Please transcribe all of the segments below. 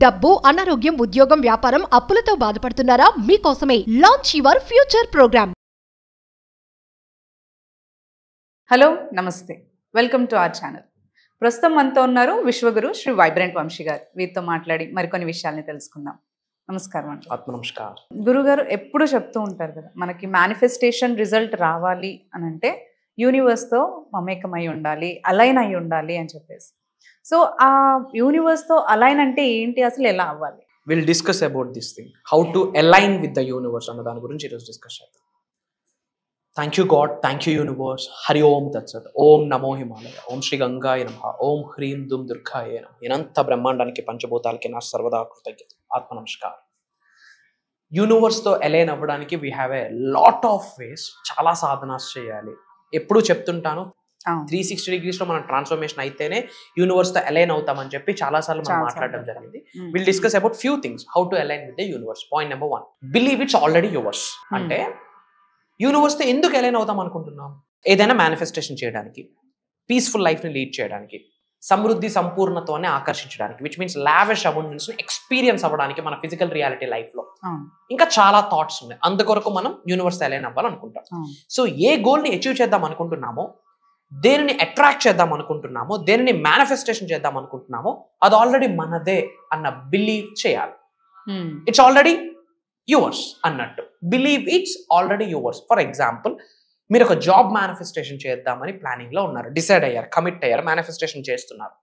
డబ్బు, అనారోగ్యం, ఉద్యోగం, వ్యాపారం, అప్పులతో బాధపడుతున్నారా? మీకోసమే launch your future programme. Hello, నమస్తే, వెల్కమ్ టు అవర్ ఛానల్. ప్రస్తుతం మనతో ఉన్నారు విశ్వగురు శ్రీ వైబ్రెంట్ వంశీ గారు. వీరితో మాట్లాడి మరికొన్ని విషయాల్ని తెలుసుకుందాం. నమస్కారం అండి. ఆత్మ నమస్కారం. గురుగారు ఎప్పుడు చెప్తూ ఉంటారు కదా, మనకి మేనిఫెస్టేషన్ రిజల్ట్ రావాలి అని అంటే యూనివర్స్తో మమేకమై ఉండాలి, అలైన్ అయి ఉండాలి అని చెప్పేసి. సో ఆ యూనివర్స్తో అలైన్ అంటే ఏంటి, అసలు ఎలా అవ్వాలి? Will discuss about this thing, how to align with the universe అన్న దాని గురించి ఈరోజు డిస్కస్ చేద్దాం. Thank you God, thank you universe. Hari Om తత్సత్. ఓం నమో హిమాలయ. ఓం శ్రీ గంగాయ నమః. ఓం హ్రీం దుమ్ దుర్గాయ నమః. ఇనంత బ్రహ్మాండానికి పంచభూతాలకి నా సర్వదా కృతజ్ఞత. ఆత్మ నమస్కారం. యూనివర్స్తో అలైన్ అవ్వడానికి we have a lot of ways. చాలా సాధనాస్ చేయాలి. ఎప్పుడు చెప్తుంటాను, 360 degrees లో మనం ట్రాన్స్ఫర్మేషన్ అయితేనే యూనివర్స్ తో అలైన్ అవుతామని చెప్పి చాలా సార్లు మనం మాట్లాడడం జరిగింది. Will discuss about few things how to align with the universe. Point number 1, believe it's already yours. అంటే యూనివర్స్ తో ఎందుకు అలైన్ అవుతాం అనుకుంటున్నాం? ఏదైనా మేనిఫెస్టేషన్ చేయడానికి, పీస్ఫుల్ లైఫ్ ని లీడ్ చేయడానికి, సమృద్ధి సంపూర్ణతోనే ఆకర్షించడానికి, విచ్ మీన్స్ లావిష్ అబౌండెన్స్ ని ఎక్స్పీరియన్స్ అవ్వడానికి మన ఫిజికల్ రియాలిటీ లైఫ్ లో. ఇంకా చాలా థాట్స్ ఉన్నాయి. అందుకొరకు మనం యూనివర్స్ అలైన్ అవ్వాలనుకుంటాం. సో ఏ గోల్ ని అచీవ్ చేద్దాం అనుకుంటున్నామో, దేనిని అట్రాక్ట్ చేద్దాం అనుకుంటున్నామో, దేనిని మేనిఫెస్టేషన్ చేద్దాం అనుకుంటున్నామో, అది ఆల్రెడీ మనదే అన్న బిలీవ్ చేయాలి. ఇట్స్ ఆల్రెడీ యువర్స్ అన్నట్టు. Believe it's already yours. For example, మీరు ఒక జాబ్ మేనిఫెస్టేషన్ చేద్దామని ప్లానింగ్ లో ఉన్నారు, డిసైడ్ అయ్యారు, కమిట్ అయ్యారు, మేనిఫెస్టేషన్ చేస్తున్నారు.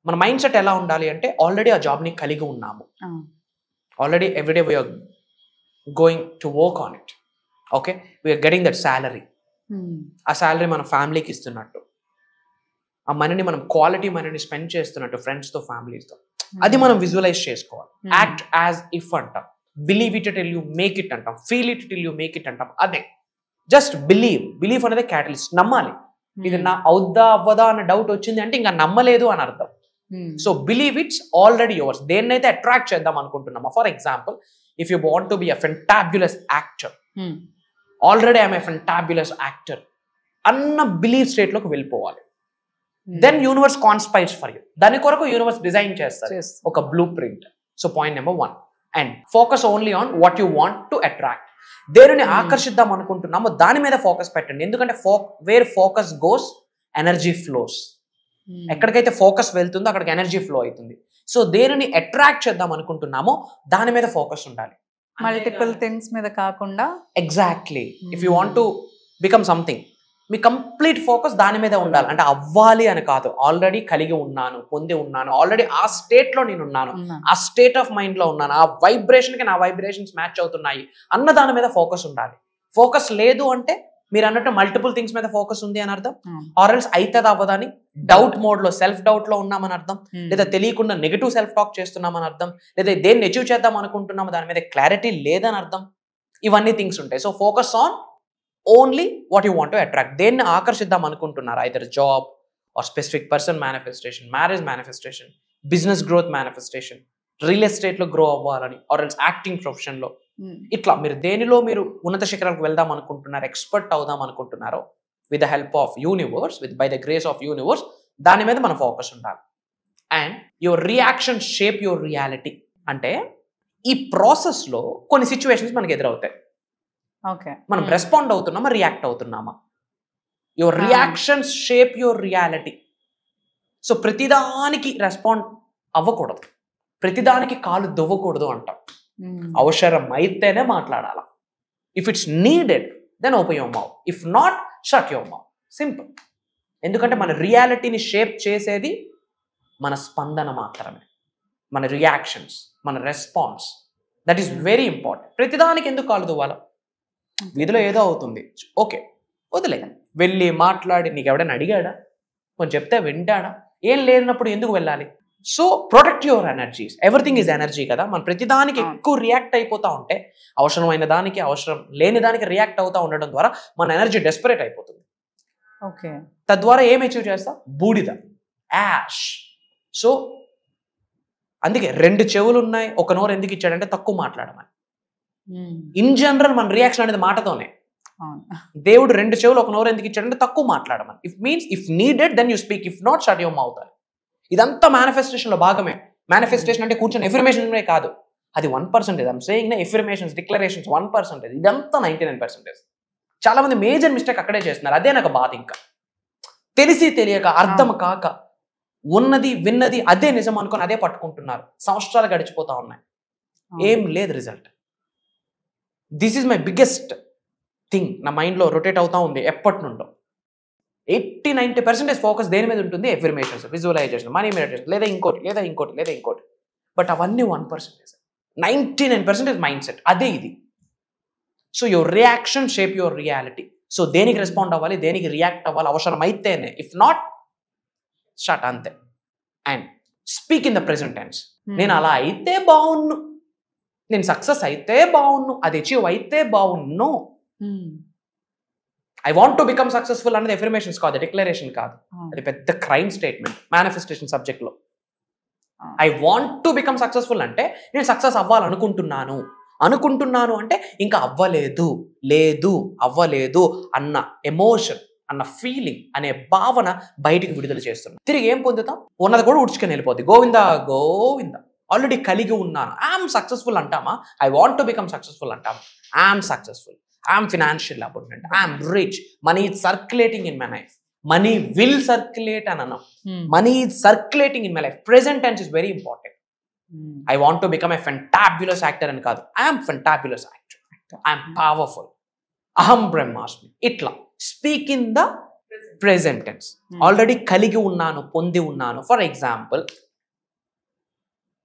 మన మైండ్ సెట్ ఎలా ఉండాలి అంటే, ఆల్రెడీ ఆ జాబ్ ని కలిగి ఉన్నాము, already everyday we're going to work on it. Okay, we're getting that salary. ఆ శాలరీ మన ఫ్యామిలీకి ఇస్తున్నట్టు, ఆ మనీని మనం క్వాలిటీ మనీని స్పెండ్ చేస్తున్నట్టు ఫ్రెండ్స్తో, ఫ్యామిలీతో. అది మనం విజువలైజ్ చేసుకోవాలి. యాక్ట్ యాజ్ ఇఫ్ అంటాం, believe it till you make it అంటాం, feel it till you make it అంటాం. అదే జస్ట్ బిలీవ్. బిలీవ్ అనేది క్యాటలిస్ట్. నమ్మాలి. ఇది నా అవుద్దా అవ్వదా అన్న డౌట్ వచ్చింది అంటే ఇంకా నమ్మలేదు అని అర్థం. So believe it's already yours. దేన్నైతే అట్రాక్ట్ చేద్దాం అనుకుంటున్నామో, for example, if you want to be a fantabulous actor, already I'm a fantabulous actor అన్న బిలీవ్ స్టేట్ లోకి వెళ్ళిపోవాలి. Then universe conspires for you. దాని కొరకు యూనివర్స్ డిజైన్ చేస్తారు ఒక blueprint. So point number 1, and focus only on what you want to attract. దేనిని ఆకర్షిద్దాం అనుకుంటున్నామో దాని మీద ఫోకస్ పెట్టండి. ఎందుకంటే where focus goes, energy flows. ఎక్కడికైతే ఫోకస్ వెళ్తుందో అక్కడికి ఎనర్జీ ఫ్లో అవుతుంది. సో దేనిని అట్రాక్ట్ చేద్దాం అనుకుంటున్నామో దాని మీద ఫోకస్ ఉండాలి, మల్టిపుల్ థింగ్స్ మీద కాకుండా. Exactly. If you want to become something, me complete focus దాని మీద ఉండాలి. అంటే అవ్వాలి అని కాదు, ఆల్రెడీ కలిగి ఉన్నాను, పొంది ఉన్నాను, ఆల్రెడీ ఆ స్టేట్ లో నేను ఉన్నాను, ఆ స్టేట్ ఆఫ్ మైండ్ లో ఉన్నాను, ఆ వైబ్రేషన్ కి నా వైబ్రేషన్స్ మ్యాచ్ అవుతున్నాయి అన్న దాని మీద ఫోకస్ ఉండాలి. ఫోకస్ లేదు అంటే మీరు అన్నట్టు మల్టిపుల్ థింగ్స్ మీద ఫోకస్ ఉంది అని అర్థం. ఆర్ఎల్స్ అవుతుంది అవ్వదని డౌట్ మోడ్ లో, సెల్ఫ్ డౌట్ లో ఉన్నామని అర్థం, లేదా తెలియకుండా నెగిటివ్ సెల్ఫ్ టాక్ చేస్తున్నామని అర్థం, లేదా దేన్ని అచీవ్ చేద్దాం అనుకుంటున్నామో దాని మీద క్లారిటీ లేదని అర్థం. ఇవన్నీ థింగ్స్ ఉంటాయి. So focus on only what you want to attract. దేన్ని ఆకర్షిద్దాం అనుకుంటున్నారు, either job or specific person manifestation, marriage manifestation, business growth manifestation, real estate లో గ్రో అవ్వాలని, ఆర్ ఎల్స్ యాక్టింగ్ ప్రొఫెషన్ లో. ఇట్లా మీరు దేనిలో మీరు ఉన్నత శిఖరాలకు వెళ్దాం అనుకుంటున్నారు, ఎక్స్పర్ట్ అవుదాం అనుకుంటున్నారో, with the help of universe, by the grace of universe, దాని మీద మన ఫోకస్ ఉండాలి. And your reaction shape your reality. అంటే ఈ ప్రాసెస్ లో కొన్ని సిచ్యువేషన్స్ మనకి ఎదురవుతాయి. మనం రెస్పాండ్ అవుతున్నామా, రియాక్ట్ అవుతున్నామా? Your reactions shape your reality. So ప్రతిదానికి రెస్పాండ్ అవ్వకూడదు, ప్రతిదానికి కాలు దువ్వకూడదు అంటాం. అవసరం అయితేనే మాట్లాడాల. If it's needed then open your mouth, if not shut your mouth. Simple. ఎందుకంటే మన రియాలిటీని షేప్ చేసేది మన స్పందన మాత్రమే, మన రియాక్షన్స్, మన response. That is very important. ప్రతిదానికి ఎందుకు కాలు దువ్వాలా? వీధిలో ఏదో అవుతుంది, ఓకే వదిలే, వెళ్ళి మాట్లాడి, నీకు ఎవడైనా అడిగాడా, కొంచెం చెప్తే వింటాడా? ఏం లేనప్పుడు ఎందుకు వెళ్ళాలి? So protect your energies. Everything is energy కదా. మనం ప్రతిదానికి ఎక్కువ రియాక్ట్ అయిపోతూ ఉంటే, అవసరమైన దానికి, అవసరం లేని దానికి రియాక్ట్ అవుతూ ఉండడం ద్వారా మన ఎనర్జీ డెస్పరేట్ అయిపోతుంది. తద్వారా ఏం అచీవ్ చేస్తా? బూడిద, యాష్. సో అందుకే 2 చెవులు ఉన్నాయి, ఒక నోరు ఎందుకు ఇచ్చాడంటే తక్కువ మాట్లాడమని. ఇన్ జనరల్ మన రియాక్షన్ అనేది మాటతోనే. దేవుడు 2 చెవులు ఒక నోరు ఎందుకు ఇచ్చాడంటే తక్కువ మాట్లాడమని. If needed then you speak, if not shut your mouth అని. ఇదంతా మేనిఫెస్టేషన్ లో భాగమే. మేనిఫెస్టేషన్ అంటే కూర్చొని ఎఫర్మేషన్ కాదు, అది 1%. I'm saying affirmations, declarations 1%. ఇదంతా 99%. చాలా మంది మేజర్ మిస్టేక్ అక్కడే చేస్తున్నారు. అదే నాకు బాధ. ఇంకా తెలిసి తెలియక అర్థం కాక ఉన్నది విన్నది అదే నిజం అనుకొని అదే పట్టుకుంటున్నారు. సంవత్సరాలు గడిచిపోతా ఉన్నాయి, ఏం లేదు result. This is my biggest thing. నా మైండ్లో రొటేట్ అవుతా ఉంది ఎప్పటి నుండో. 80-90% ఫోకస్ దేని మీద ఉంటుంది? ఎఫర్మేషన్స్, విజువలైజేషన్, మనీ మెడిటేషన్, లేదా ఇంకోటి. బట్ అవన్నీ 1%. 99% మైండ్ సెట్. అదే ఇది. So your reaction shape your reality. So దేనికి రెస్పాండ్ అవ్వాలి, దేనికి రియాక్ట్ అవ్వాలి అవసరం అయితేనే. ఇఫ్ నాట్ స్టార్ట్ అంతే. And speak in the present tense. నేను అలా అయితే బాగున్ను, నేను సక్సెస్ అయితే బాగున్ను, అది అచీవ్ అయితే బాగున్ను. I want to become successful అనేది ఎఫర్మేషన్స్ కాదు, డిక్లరేషన్ కాదు. అది పెద్ద క్రైమ్ స్టేట్మెంట్ మేనిఫెస్టేషన్ సబ్జెక్ట్లో. I want to become successful అంటే నేను సక్సెస్ అవ్వాలనుకుంటున్నాను అంటే ఇంకా అవ్వలేదు అన్న ఎమోషన్, అన్న ఫీలింగ్, అనే భావన బయటికి విడుదల చేస్తున్నాం. తిరిగి ఏం పొందుతాం? ఉన్నది కూడా ఉడుచుకొని వెళ్ళిపోద్ది. గోవిందా ఆల్రెడీ కలిగి ఉన్నాను. ఐఎమ్ సక్సెస్ఫుల్ అంటామా? I want to become successful అంటామా? I'm successful, I'm financial abundant, I'm rich, money is circulating in my life. Money will circulate అని అన్నాం. Money is circulating in my life. Present tense is very important. I want to become a fantabulous actor అని కాదు, I'm fantabulous actor, I'm powerful, అహం బ్రహ్మాస్మి. ఇట్లా speak in the present tense. Already కలిగి ఉన్నాను, పొంది ఉన్నాను. ఫర్ ఎగ్జాంపుల్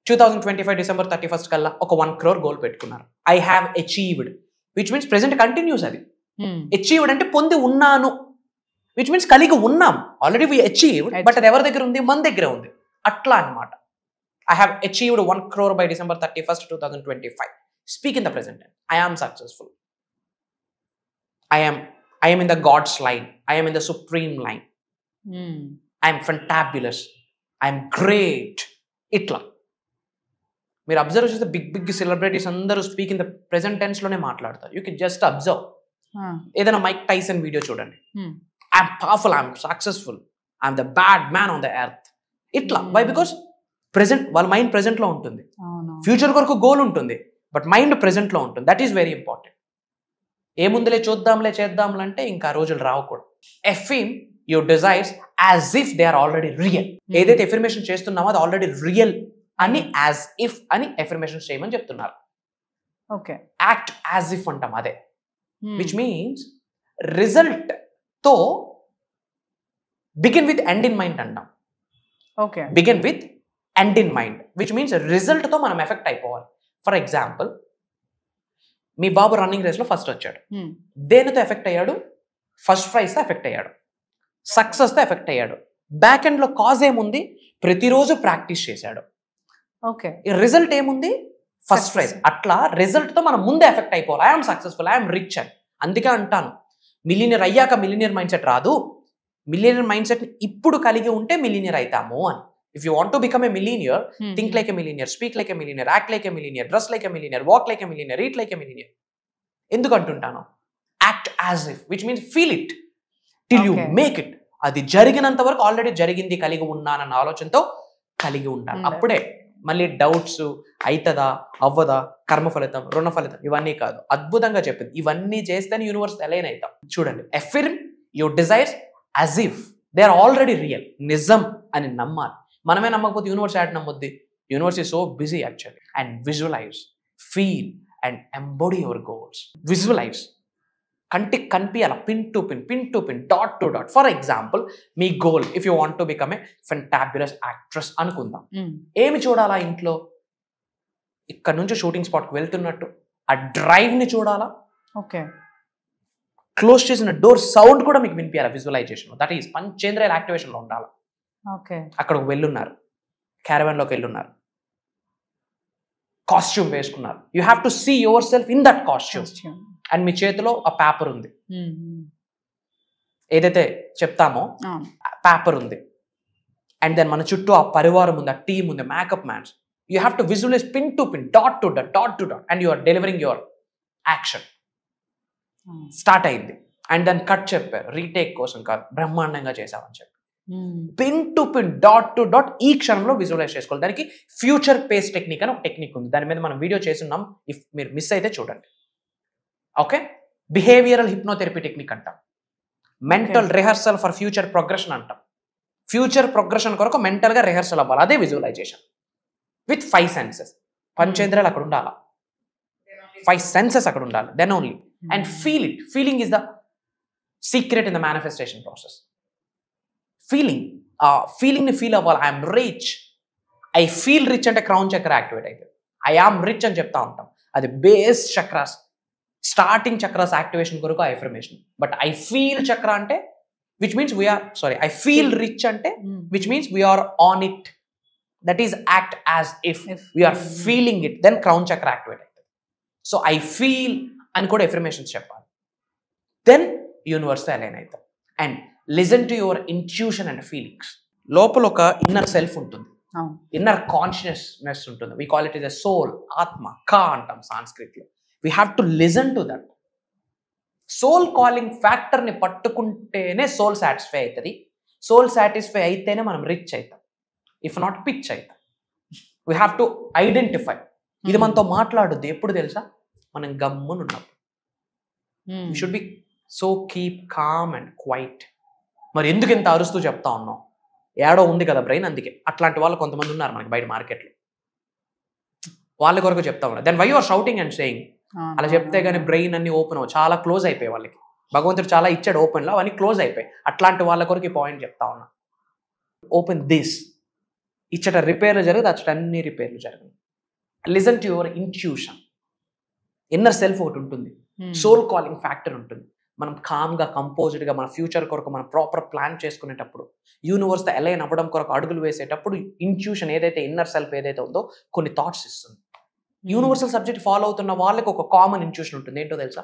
2025 December 31st కల్లా ఒక 1 crore గోల్ పెట్టుకున్నారు. I have achieved, which means present continuous. అది అచీవ్డ్ అంటే పొంది ఉన్నాను, విచ్ మీన్స్ కలిగి ఉన్నాం. ఆల్రెడీ వి అచీవ్డ్, బట్ అది ఎవరి దగ్గర ఉంది? మన దగ్గర ఉంది. అట్లా అనమాట. I have achieved 1 crore by December 31st, 2025. Speak in the present tense. I am successful. I am in the God's line. I am in the supreme line. I am fantabulous. I am great. Itla. మీరు observe చేస్తే big celebrities అందరూ speak in the present tense లోనే మాట్లాడతారు. You can just observe. ఏదైనా Mike Tyson video చూడండి. I'm powerful, I'm successful, I'm the bad man on the earth. ఇట్లా. Why? Because present, వాళ్ళ mind present లో ఉంటుంది. ఫ్యూచర్ కొరకు గోల్ ఉంటుంది, బట్ మైండ్ ప్రెసెంట్ లో ఉంటుంది. That is very important. ఏముందులే చూద్దాంలే చేద్దాంలే అంటే ఇంకా రోజులు రావకూడదు. Affirm your desires as if they are already real. ఏదైతే ఎఫర్మేషన్ చేస్తున్నామో అది ఆల్రెడీ రియల్ అని యాజ్ ఇఫ్ అని ఎఫర్మేషన్ చేయమని చెప్తున్నారు. ఓకే. యాక్ట్ యాజ్ ఇఫ్ అంటాం అదే. విచ్ మీన్స్ రిజల్ట్ తో begin with end in mind అంటాం. Okay. Begin with end in mind, which means result తో మనం ఎఫెక్ట్ అయిపోవాలి. ఫర్ ఎగ్జాంపుల్, మీ బాబు రన్నింగ్ రేస్ లో ఫస్ట్ వచ్చాడు. దేనితో ఎఫెక్ట్ అయ్యాడు? ఫస్ట్ ప్రైజ్ తో ఎఫెక్ట్ అయ్యాడు, సక్సెస్ తో ఎఫెక్ట్ అయ్యాడు. బ్యాక్ ఎండ్ లో కాజ్ ఏముంది? ప్రతిరోజు ప్రాక్టీస్ చేశాడు. ఓకే. రిజల్ట్ ఏముంది? First prize. అట్లా రిజల్ట్ తో మనం ముందే ఎఫెక్ట్ అయిపోవాలి. ఐఎమ్ సక్సెస్ఫుల్, ఐఎమ్ రిచ్ అని. అందుకే అంటాను, మిలినియర్ అయ్యాక మిలినియర్ మైండ్ సెట్ రాదు. మిలినియర్ మైండ్ సెట్ ఇప్పుడు కలిగి ఉంటే మిలినియర్ అవుతాము అని. If you want to become a millionaire, think like a millionaire, speak like a millionaire, act like a millionaire, dress like a millionaire, walk like a millionaire, eat like a millionaire. ఎందుకు అంటుంటాను? Act as if, which means feel it till you make it. అది జరిగినంత వరకు already జరిగింది, కలిగి ఉన్నానన్న ఆలోచనతో కలిగి ఉండాలి. అప్పుడే మళ్ళీ డౌట్స్, అవుతుందా అవ్వదా, కర్మ ఫలితం, రుణ ఫలితం, ఇవన్నీ కాదు. అద్భుతంగా చెప్పింది. ఇవన్నీ చేస్తేనే యూనివర్స్ అలైన్ అవుతాం. చూడండి, affirm your desires as if they are already real. నిజం అని నమ్మాలి. మనమే నమ్మకపోతే యూనివర్స్ యాడ్ నమ్మొద్ది. Universe is so busy actually. And visualise, feel and embody your goals. Visualise, కంటికి కనిపించాల, pin to pin, dot to dot. For example, మీ goal, if you want to become a fantabulous actress అనుకుందాం. ఏమి చూడాలా? ఇంట్లో ఇక్కడ నుంచి షూటింగ్ స్పాట్కి వెళ్తున్నట్టు ఆ డ్రైవ్ ని చూడాలా. ఓకే. క్లోజ్ చేసిన డోర్ సౌండ్ కూడా మీకు వినిపించాలి విజువలైజేషన్. దట్ ఈస్ పంచేంద్రియాల యాక్టివేషన్ లో ఉండాలి. ఓకే. అక్కడికి వెళ్ళున్నారు, క్యారవాన్ లోకి వెళ్ళున్నారు, కాస్ట్యూమ్ వేసుకున్నారు. You have to see yourself in that costume. And మీ చేతిలో ఆ పేపర్ ఉంది, ఏదైతే చెప్తామో పేపర్ ఉంది. అండ్ దెన్ మన చుట్టూ ఆ పరివారం ఉంది, ఆ టీమ్ ఉంది, makeup mans. You have to visualise pin to pin, dot to dot, and you are delivering your action. Start అయింది. అండ్ దెన్ కట్ చెప్పారు, రీటేక్ కోసం కాదు, బ్రహ్మాండంగా చేసామని చెప్పి. Pin to pin, dot to dot ఈ క్షణంలో విజువలైజ్ చేసుకోవాలి. దానికి ఫ్యూచర్ పేస్ టెక్నిక్ అని ఒక టెక్నిక్ ఉంది. దాని మీద మనం వీడియో చేస్తున్నాం. ఇఫ్ మీరు మిస్ అయితే చూడండి. ఓకే, బిహేవియరల్ హిప్నోథెరపీ టెక్నిక్ అంటాం. Mental rehearsal for future progression అంటాం. ఫ్యూచర్ ప్రోగ్రెషన్ కొరకు మెంటల్గా రిహర్సల్ అవ్వాలి. అదే విజువలైజేషన్ విత్ 5 సెన్సెస్. పంచేంద్రియాలు అక్కడ ఉండాలి, 5 సెన్సెస్ అక్కడ ఉండాలి. Then only and feel it. Feeling is the secret in the manifestation process. ఫీలింగ్ని ఫీల్ అవ్వాలి. I'm rich, I feel rich అంటే క్రౌన్ చక్ర యాక్టివేట్ అవుతుంది. ఐ ఆమ్ రిచ్ అని చెప్తా ఉంటాం. అది base chakras, starting chakras activation కొరకు affirmation. But I feel chakra అంటే which means we're I feel rich అంటే which means we're on it. That is act as if we're feeling it. Then crown chakra activate అవుతుంది. So I feel అని కూడా affirmations చెప్పాలి. Then యూనివర్స్తో align అవుతాం. And listen to your intuition and feelings. లోపల ఒక inner self ఉంటుంది, inner consciousness ఉంటుంది. We call it is a soul, ఆత్మ, కా అంటాం సాంస్క్రిట్లో. We have to listen to that. Soul calling ఫ్యాక్టర్ని పట్టుకుంటేనే సోల్ సాటిస్ఫై అవుతుంది. సోల్ సాటిస్ఫై అయితేనే మనం రిచ్ అవుతాం. ఇఫ్ నాట్ పిచ్ అవుతాం. We have to identify. ఇది మనతో మాట్లాడుద్ది ఎప్పుడు తెలుసా? మనం గమ్మున ఉన్నప్పుడు. We should be so keep calm and quiet. మరి ఎందుకు ఇంత అరుస్తూ చెప్తా ఉన్నాం? ఏడో ఉంది కదా బ్రెయిన్, అందుకే. అట్లాంటి వాళ్ళు కొంతమంది ఉన్నారు మనకి బయట మార్కెట్లో. వాళ్ళ కొరకు చెప్తా ఉన్నారు. Then why you are shouting and saying? అలా చెప్తే కానీ బ్రెయిన్ అన్ని ఓపెన్ చాలా క్లోజ్ అయిపోయాయి వాళ్ళకి. భగవంతుడు చాలా ఇచ్చాడు ఓపెన్లో, అవన్నీ క్లోజ్ అయిపోయాయి. అట్లాంటి వాళ్ళ కొరకు ఈ పాయింట్ చెప్తా ఉన్నా. Open this. ఇచ్చట రిపేర్లు జరగదు, అచ్చట అన్ని రిపేర్లు జరగదు. Listen to your intuition. Inner self ఒకటి ఉంటుంది, సోల్ కాలింగ్ ఫ్యాక్టర్ ఉంటుంది. మనం కామ్గా, కంపోజ్డ్గా మన ఫ్యూచర్ కొరకు మనం ప్రాపర్ ప్లాన్ చేసుకునేటప్పుడు, యూనివర్స్తో అలైన్ అవ్వడం కొరకు అడుగులు వేసేటప్పుడు ఇంట్యూషన్ ఏదైతే, ఇన్నర్ సెల్ఫ్ ఏదైతే ఉందో కొన్ని థాట్స్ ఇస్తుంది. యూనివర్సల్ సబ్జెక్ట్ ఫాలో అవుతున్న వాళ్ళకి ఒక కామన్ ఇంట్యూషన్ ఉంటుంది. ఏంటో తెలుసా?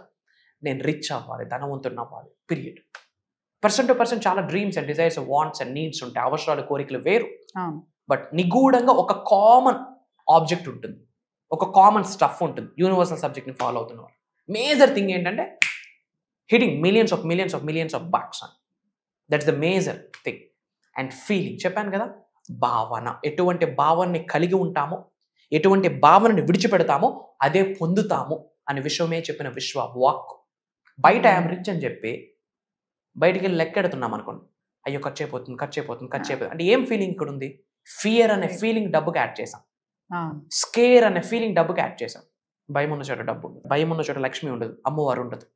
నేను రిచ్ అవ్వాలి, ధనవంతుడిని అవ్వాలి, పీరియడ్. పర్సన్ టు పర్సన్ చాలా dreams and desires, wants and needs ఉంటాయి. అవసరాలు, కోరికలు వేరు. బట్ నిగూఢంగా ఒక కామన్ ఆబ్జెక్ట్ ఉంటుంది, ఒక కామన్ స్టఫ్ ఉంటుంది యూనివర్సల్ సబ్జెక్ట్ని ఫాలో అవుతున్న వాళ్ళు. మేజర్ థింగ్ ఏంటంటే hitting millions of bucks. That's the major thing. And feeling చెప్పాను కదా, భావన. ఎటువంటి భావనని కలిగి ఉంటామో, ఎటువంటి భావనని విడిచిపెడతామో అదే పొందుతాము అనే విషయమే చెప్పిన విశ్వ వాక్. బయట ఐఎమ్ రిచ్ అని చెప్పి బయటికి వెళ్ళి లెక్కెడుతున్నాం అనుకోండి, అయ్యో ఖర్చు అయిపోతుంది అంటే ఏం ఫీలింగ్ ఇక్కడ ఉంది? ఫియర్ అనే ఫీలింగ్ డబ్బుకి యాడ్ చేసాం. స్కేర్ అనే ఫీలింగ్ డబ్బుకి యాడ్ చేసాం. భయం ఉన్న చోట డబ్బు ఉండదు, భయం ఉన్న చోట లక్ష్మి ఉండదు, అమ్మవారు ఉండదు.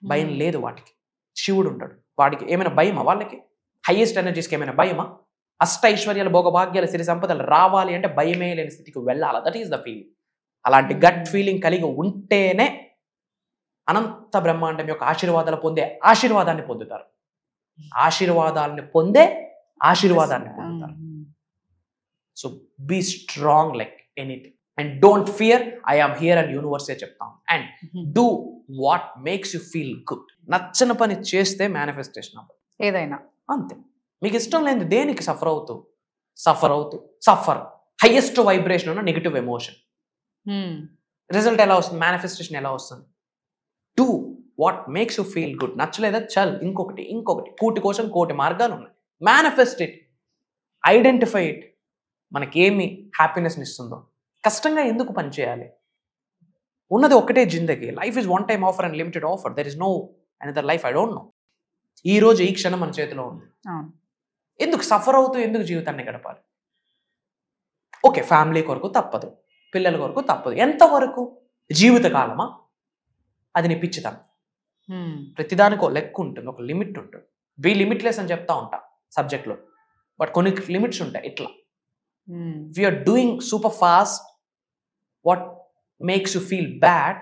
భయం లేదు వాటికి, శివుడు ఉంటాడు. వాడికి ఏమైనా భయమా? వాళ్ళకి హైయెస్ట్ ఎనర్జీస్కి ఏమైనా భయమా? అష్ట ఐశ్వర్యాలు, భోగభాగ్యాలు, సిరి సంపదలు రావాలి అంటే భయమే లేని స్థితికి వెళ్ళాలి. That is the feeling. అలాంటి గట్ ఫీలింగ్ కలిగి ఉంటేనే అనంత బ్రహ్మాండం యొక్క ఆశీర్వాదాన్ని పొందుతారు. ఆశీర్వాదాన్ని పొందే ఆశీర్వాదాన్ని పొందుతారు. So be strong like anything and don't fear. I am here and యూనివర్సే చెప్తాను. And do what makes you feel good. నచ్చని పని చేస్తే మేనిఫెస్టేషన్ అవ్వదు ఏదైనా. అంతే. మీకు ఇష్టం లేని దేనికి సఫర్ హైయెస్ట్ వైబ్రేషన్ ఉన్న నెగిటివ్ ఎమోషన్. రిజల్ట్ ఎలా వస్తుంది? మేనిఫెస్టేషన్ ఎలా వస్తుంది? Do what makes you feel good. నచ్చలేదా? చల్ ఇంకొకటి. కూటి కోసం కోటి మార్గాలు ఉన్నాయి. Manifest it, identify it. మనకేమి హ్యాపీనెస్ని ఇస్తుందో. కష్టంగా ఎందుకు పని చేయాలి? ఉన్నది ఒక్కటే జిందగీ. Life is one time offer and limited offer. There is no another life. I don't know. ఈ రోజు ఈ క్షణం మన చేతిలో ఉంది. ఎందుకు సఫర్ అవుతూ ఎందుకు జీవితాన్ని గడపాలి? ఓకే, ఫ్యామిలీ కొరకు తప్పదు, పిల్లల కొరకు తప్పదు. ఎంతవరకు? జీవితకాలమా? అది నీ పిచ్చితనం. ప్రతిదానికి ఒక లెక్క ఉంటుంది, ఒక లిమిట్ ఉంటుంది. బీ లిమిట్లెస్ అని చెప్తా ఉంటా సబ్జెక్ట్లో. బట్ కొన్ని లిమిట్స్ ఉంటాయి. ఇట్లా we're doing super fast, what makes you feel bad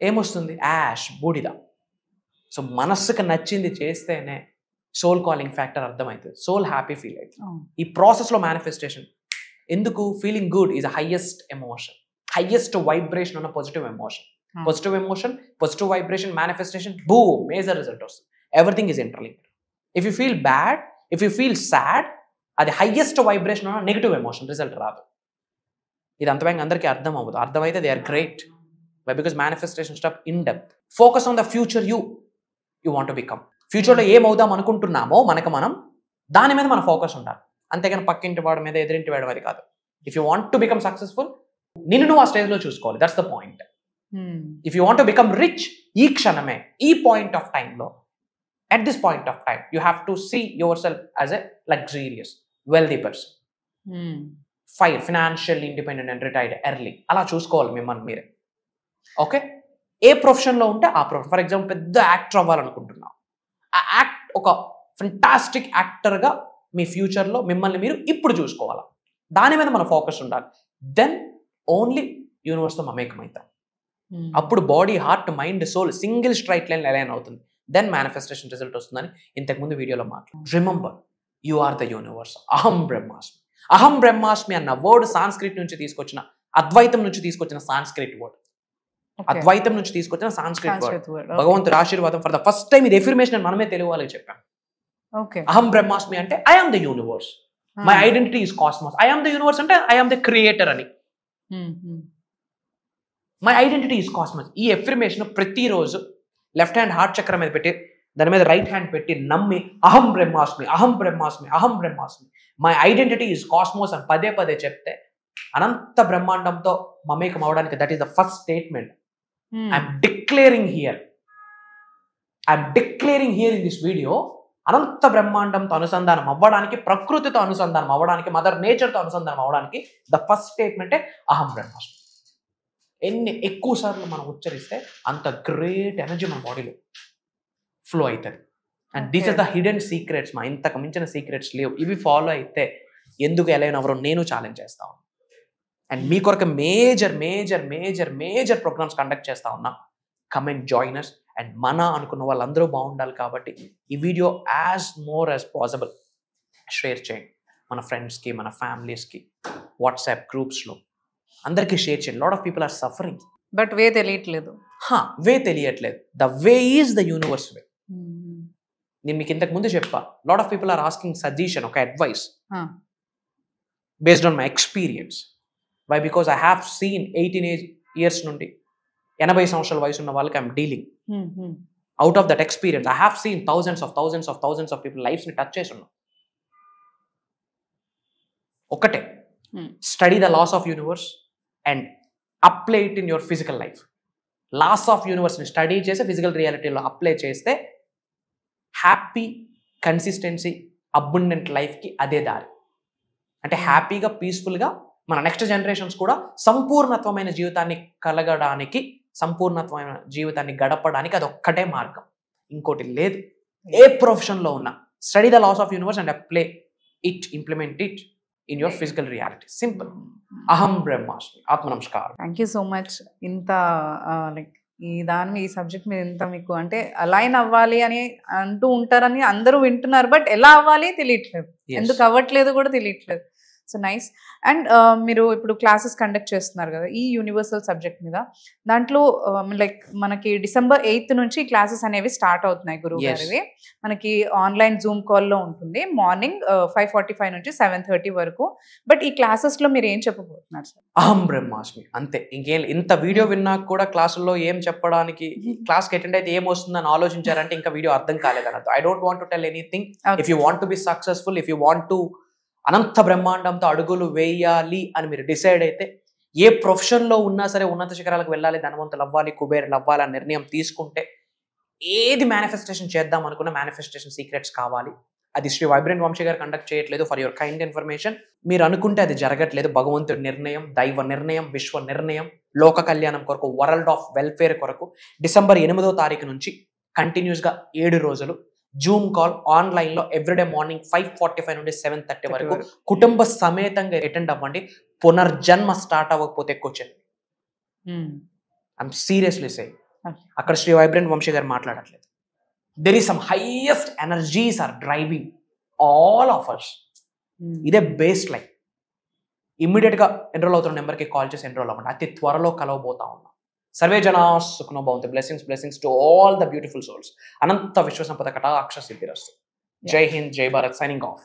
ఏమొస్తుంది? యాష్, బూడిద. సో మనస్సుకు నచ్చింది చేస్తేనే సోల్ కాలింగ్ ఫ్యాక్టర్ అర్థమవుతుంది. సోల్ హ్యాపీ ఫీల్ అవుతుంది. ఈ ప్రాసెస్లో మేనిఫెస్టేషన్ ఎందుకు? Feeling good is a highest emotion, highest vibration ఉన్న positive emotion. Positive vibration, manifestation, boom, major result వస్తుంది. Everything is interlinked. If you feel bad, if you feel sad, అది highest vibration ఉన్న negative emotion, result రాదు. ఇది అంతవేగంగా అందరికీ అర్థం అవ్వదు. అర్థమైతే they are great. Because manifestation step in depth. Focus on the future you want to become. ఫ్యూచర్లో ఏమవుదాం అనుకుంటున్నామో మనకు మనం దాని మీద మన ఫోకస్ ఉండాలి, అంతేగాని పక్కింటి వాడి మీద ఎదురింటి వాడి మీద కాదు. If you want to become successful, నిన్ను నువ్వు ఆ స్టేజ్లో చూసుకోవాలి. That's the point. If you want to become rich, ఈ క్షణమే, ఈ పాయింట్ ఆఫ్ టైంలో, at this point of time, you have to see yourself as a luxurious, wealthy person. Fire, financially independent and retired early. అలా చూసుకోవాలి మిమ్మల్ని మీరే. Okay, ఏ ప్రొఫెషన్లో ఉంటే ఆ ప్రొఫెషన్. ఫర్ ఎగ్జాంపుల్ పెద్ద యాక్టర్ అవ్వాలనుకుంటున్నాం, ఆ యాక్ట్ ఒక ఫెంటాస్టిక్ యాక్టర్గా మీ ఫ్యూచర్లో మిమ్మల్ని మీరు ఇప్పుడు చూసుకోవాలి. దాని మీద మన ఫోకస్ ఉండాలి. దెన్ ఓన్లీ యూనివర్స్తో మమేకమవుతాం. అప్పుడు body, heart, mind, soul single straight line align అవుతుంది. దెన్ మేనిఫెస్టేషన్ రిజల్ట్ వస్తుందని ఇంతకుముందు వీడియోలో మాట్లాడు. Remember, you are the universe. అహం బ్రహ్మాస్మి. అహం బ్రహ్మాస్మి అన్న వర్డ్ సాంస్క్రిట్ నుంచి తీసుకొచ్చిన, అద్వైతం నుంచి తీసుకొచ్చిన సాంస్క్రిట్ వర్డ్. అద్వైతం నుంచి తీసుకొచ్చిన సాంస్క్రిట్ వర్డ్. భగవంతుడి ఆశీర్వాదం. ఫర్ ద ఫస్ట్ టైం ఇది ఎఫర్మేషన్ మనమే తెలుగు వాళ్ళకి చెప్పాం. అహం బ్రహ్మాస్మి అంటే I am the universe, my identity is cosmos. I am the universe అంటే ఐ ఆమ్ ద క్రియేటర్ అని. My identity is cosmos. ఈ ఎఫర్మేషన్ ప్రతిరోజు లెఫ్ట్ హ్యాండ్ హార్ట్ చక్రం మీద పెట్టి, దాని మీద రైట్ హ్యాండ్ పెట్టి నమ్మి, అహం బ్రహ్మాస్మి, అహం బ్రహ్మాస్మి, అహం బ్రహ్మాస్మి, మై ఐడెంటిటీ ఈజ్ కాస్మోస్ అని పదే పదే చెప్తే అనంత బ్రహ్మాండంతో మమేకం అవడానికి, that is the first statement. I'm declaring here in this video, అనంత బ్రహ్మాండంతో అనుసంధానం అవ్వడానికి, ప్రకృతితో అనుసంధానం అవ్వడానికి, మదర్ నేచర్తో అనుసంధానం అవ్వడానికి ద ఫస్ట్ స్టేట్మెంటే అహం బ్రహ్మాస్మి. ఎన్ని ఎక్కువ సార్లు మనం ఉచ్చరిస్తే అంత గ్రేట్ ఎనర్జీ మన బాడీలో ఫ్లో అవుతుంది. And this is the hidden secrets. మా ఇంతకు మించిన సీక్రెట్స్ లేవు. ఇవి ఫాలో అయితే ఎందుకు ఎలా ఎవరో నేను ఛాలెంజ్ చేస్తా ఉన్నా. అండ్ మీ కొరకు major major major major programmes conduct చేస్తా ఉన్నా. Come and join us. And మన అనుకున్న వాళ్ళందరూ బాగుండాలి కాబట్టి ఈ video as more as possible share చేయండి. మన ఫ్రెండ్స్కి, మన ఫ్యామిలీస్కి, వాట్సాప్ గ్రూప్స్లో అందరికీ షేర్ చేయండి. Lot of people are suffering, but way తెలియట్లేదు. వే తెలియట్లేదు. The way is the universe way. నేను మీకు ఇంతకు ముందు చెప్పా, lot of people are asking suggestion, ఒక advice based on my experience. Why? Because I have seen 18 years నుండి 80 సంవత్సరాల వయసు ఉన్న వాళ్ళకి I'm dealing. Out of that experience I have seen thousands of people లైఫ్స్ని టచ్ చేసి ఉన్నాం. ఒకటే, study the laws of universe and apply it in your physical life. Laws of యూనివర్స్ని స్టడీ చేసి ఫిజికల్ రియాలిటీలో అప్లై చేస్తే హ్యాపీ, కన్సిస్టెన్సీ, అబండెంట్ లైఫ్కి అదే దారి. అంటే హ్యాపీగా, పీస్ఫుల్గా మన నెక్స్ట్ జనరేషన్స్ కూడా సంపూర్ణత్వమైన జీవితాన్ని కలగడానికి, సంపూర్ణత్వమైన జీవితాన్ని గడపడానికి అది ఒక్కటే మార్గం, ఇంకోటి లేదు. ఏ ప్రొఫెషన్లో ఉన్నా study the laws of universe and apply it, implement it in your physical reality. Simple. Aham Brahmasmi. Atma Namaskaram. Thank you so much. ఇంత లైక్ ఈ దాని, ఈ సబ్జెక్ట్ మీద ఇంత మీకు అంటే అలైన్ అవ్వాలి అని అంటూ ఉంటారని అందరూ వింటున్నారు, బట్ ఎలా అవ్వాలి తెలియట్లేదు, ఎందుకు అవ్వట్లేదు కూడా తెలియట్లేదు. So nice. అండ్ మీరు ఇప్పుడు క్లాసెస్ కండక్ట్ చేస్తున్నారు కదా ఈ యూనివర్సల్ సబ్జెక్ట్ మీద, దాంట్లో లైక్ మనకి December 8th నుంచి క్లాసెస్ అనేవి స్టార్ట్ అవుతున్నాయి గురువు గారివి. మనకి ఆన్లైన్ జూమ్ కాల్లో ఉంటుంది, మార్నింగ్ 5:45 నుంచి 7:30 వరకు. బట్ ఈ క్లాసెస్లో మీరు ఏం చెప్పబోతున్నారు సార్? అహం బ్రహ్మాస్మి, అంతే. ఇంకేం, ఇంత వీడియో విన్నాక కూడా క్లాసుల్లో ఏం చెప్పడానికి, క్లాస్కి అటెండ్ అయితే ఏం వస్తుందని ఆలోచించారంటే ఇంకా వీడియో అర్థం కాలేదన్నట్టు. I don't want to tell anything. If you want to be successful, if you want to అనంత బ్రహ్మాండంతో అడుగులు వేయాలి అని మీరు డిసైడ్ అయితే, ఏ ప్రొఫెషన్లో ఉన్నా సరే ఉన్నత శిఖరాలకు వెళ్ళాలి, ధనవంతులు అవ్వాలి, కుబేరులు అవ్వాలి అని నిర్ణయం తీసుకుంటే, ఏది మేనిఫెస్టేషన్ చేద్దాం అనుకున్న మేనిఫెస్టేషన్ సీక్రెట్స్ కావాలి, అది శ్రీ వైబ్రెంట్ వంశీ గారు కండక్ట్ చేయట్లేదు. ఫర్ యువర్ కైండ్ ఇన్ఫర్మేషన్, మీరు అనుకుంటే అది జరగట్లేదు. భగవంతుడి నిర్ణయం, దైవ నిర్ణయం, విశ్వ నిర్ణయం, లోక కళ్యాణం కొరకు, వరల్డ్ ఆఫ్ వెల్ఫేర్ కొరకు December 8వ తారీఖు నుంచి కంటిన్యూస్గా 7 రోజులు జూమ్ కాల్ ఆన్లైన్లో ఎవ్రీడే మార్నింగ్ 5:45 నుండి 7:30 వరకు కుటుంబ సమేతంగా అటెండ్ అవ్వండి. పునర్జన్మ స్టార్ట్ అవ్వకపోతే క్వశ్చన్, ఐఎమ్ సీరియస్లీ సేయింగ్. అక్కడ శ్రీ వైబ్రెంట్ వంశీ గారు మాట్లాడట్లేదు. There is some highest energies are driving all of us. ఇదే బేస్ లైన్. ఇమ్మీడియట్గా ఎన్రోల్ అవుతున్న నెంబర్కి కాల్ చేసి ఎన్రోల్ అవ్వండి. అతి త్వరలో కలవబోతా ఉన్నాం. సర్వే జనా సుఖనో భవంతు. Blessings to all the beautiful souls. అనంత విశ్వ సంపద కటాక్ష సిద్ధిరస్తు. జై హింద్, జై భారత్. Signing off.